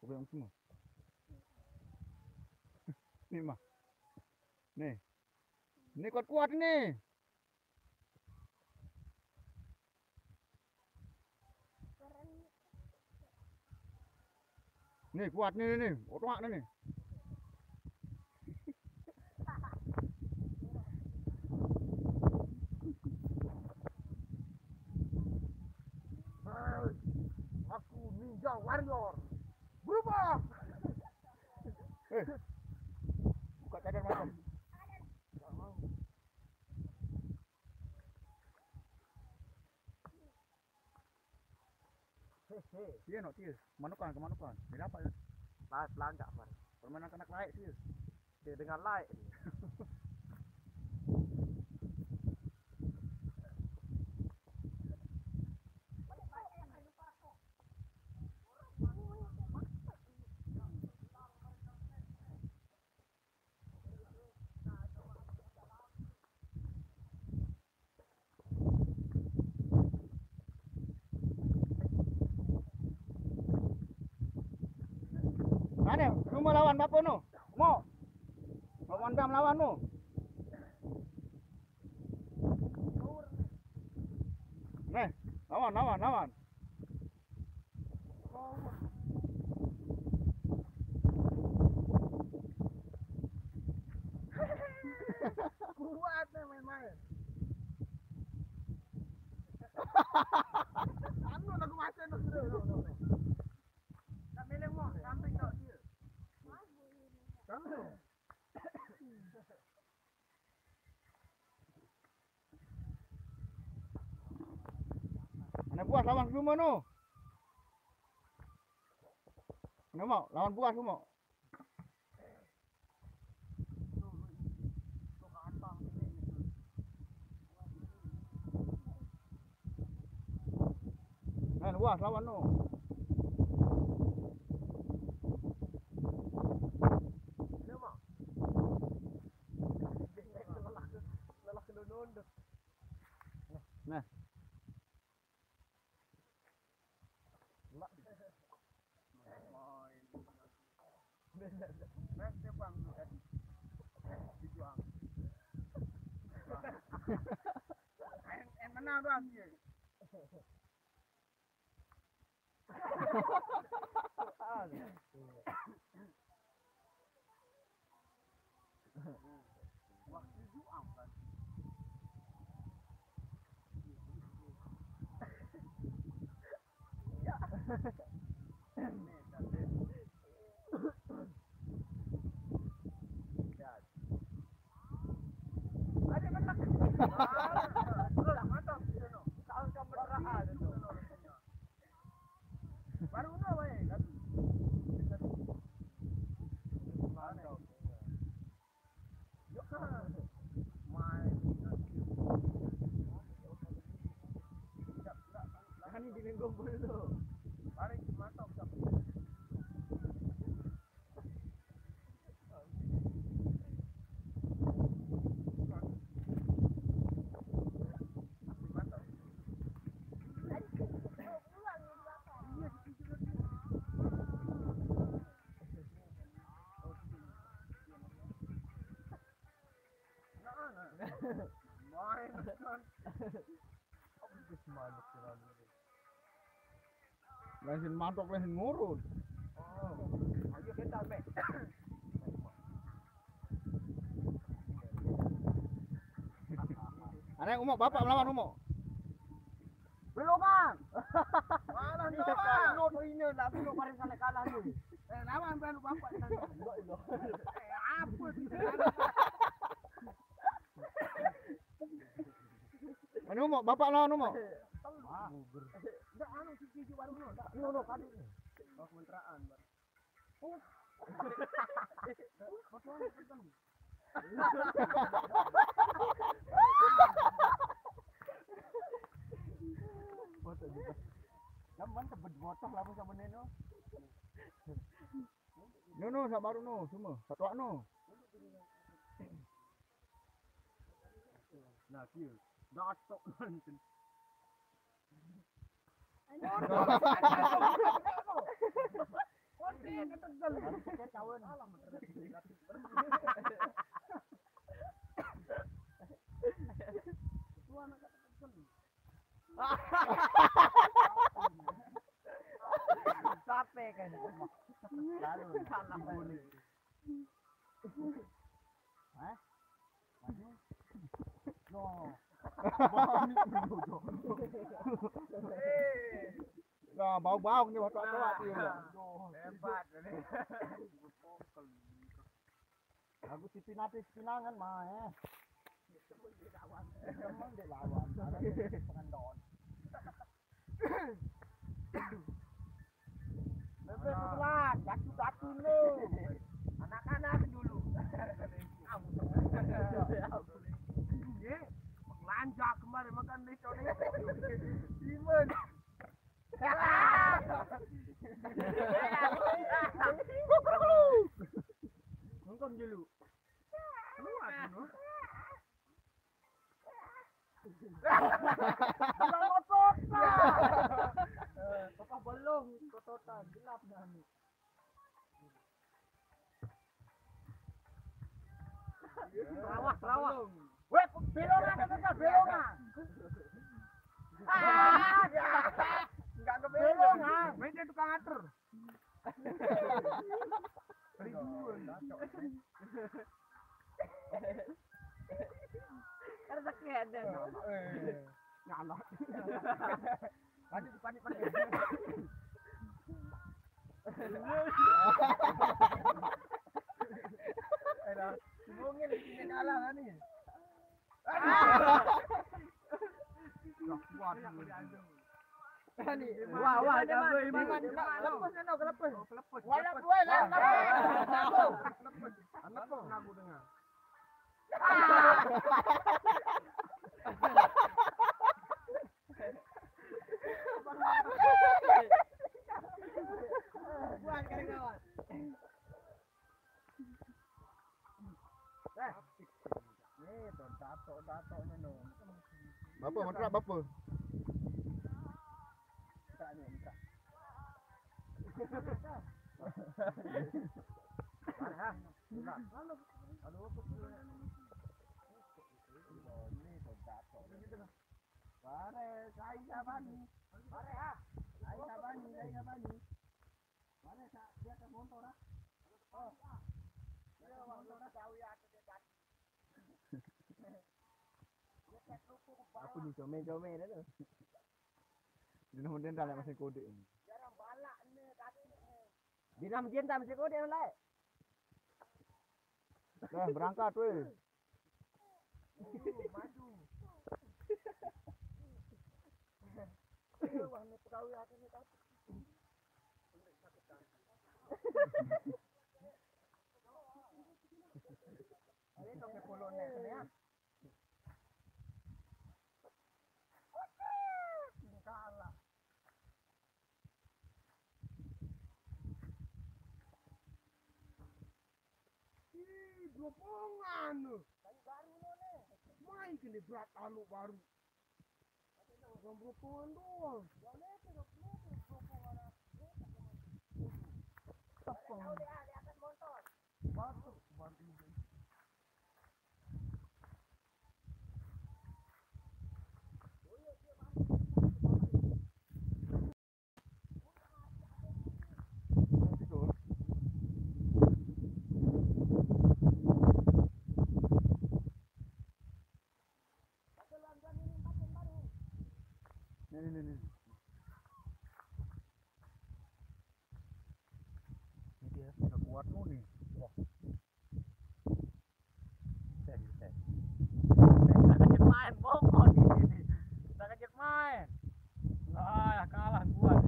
Goyang semua. Ni mah. Nih. Ini kuat-kuat ini. Nih kuat nih. Otak nih. Aku ninja warrior. Berubah. Buka cadar macam. Iya no, tis. Manukan. Tidak apa ya? Pelangak man. Permainan anak lain sih. Dia dengan lain. Mana? Rumah lawan apa no? Mau? Lawan dam lawan no? Nih, lawan. Kuat main-main. Anu aku macam no. Tak meleng mo, sampai tak dia. Kamu. Anak buah lawan semua no. Mana mau? Lawan buah semua. Nah, buah lawan no. Nah. Em menang doang dia. Waktu juang kan. Ya. Ada menang. Sudah mantap. Kau beraan itu. Baru no baik kan. Mantap. Yo kan. Main. Kan ini lenggong dulu. Mari mantap. Main kan. Lain mantok lain ngurut. Oh. Ayo kita mek. Anak umok bapak melawan umok. Belum bang. Malah bang. Lo ini nak belum paling kalah ni. Lawan baru bapak sana. Apa sih? Anu umok bapak lawan umok. Enggak anu cuci baru no. No kali ni. Oh kontraan bang. Oh. Foto juga. Naman tebet botol lah sama Neno. No sak baru no semua. Satu ak no. Nah, kieu. Datok manten. Capek kan. Lalu salah boleh. Hah? No. Nah, bau-bau ni waktu awak dia. Hebat ni. Aku pinangan mah Memang dia lawan. Ada pengendon. Bebek pulang, datu-datu lu. Anak-anak dulu. Ye, belanja kemarin makan leco ni. Simon. Nonton dulu. Belum otot. Papa belum kototan, gelap dah ni. Lawak. Weh, belongan dekat belongan. Enggak ke belongan. Main dia tukang atur. Rezeki ada. Nyala. Panik. Mungkin ini kalah kan ni. Wah, jago iman. Lepas. Walau gue lah. Anak kau ngaku dengar. Buat kawan. Ni dato ni no. Bapa matrak bapa. Tak ni. Mana? Lalu. Aduh, ni dato. Pare, kai sabani. Pare ha. Kai sabani. Pare sa dia ke motor ah. Oh. Dia motor jauh ya ke dekat. Aku ni comel dah tu. Dia nak dah nak masih kode. Jarang balak ni kaki ni. Dia nak mencinta masih kode lah. Dah berangkat weh. Maju. Wah ni pegawai aku ni tak. Ini tu ke kolonel ni ya. Kalah. Dua pongan. Kayu baru ni. Main kini berat anu baru. Orang berpongan doang. Apa? Di atas motor. Batuk. Ni. Ni dia sudah kuat tu ni. Wah. Set. Tak kejut main pokok ni. Tak kejut main. Kalah kuat.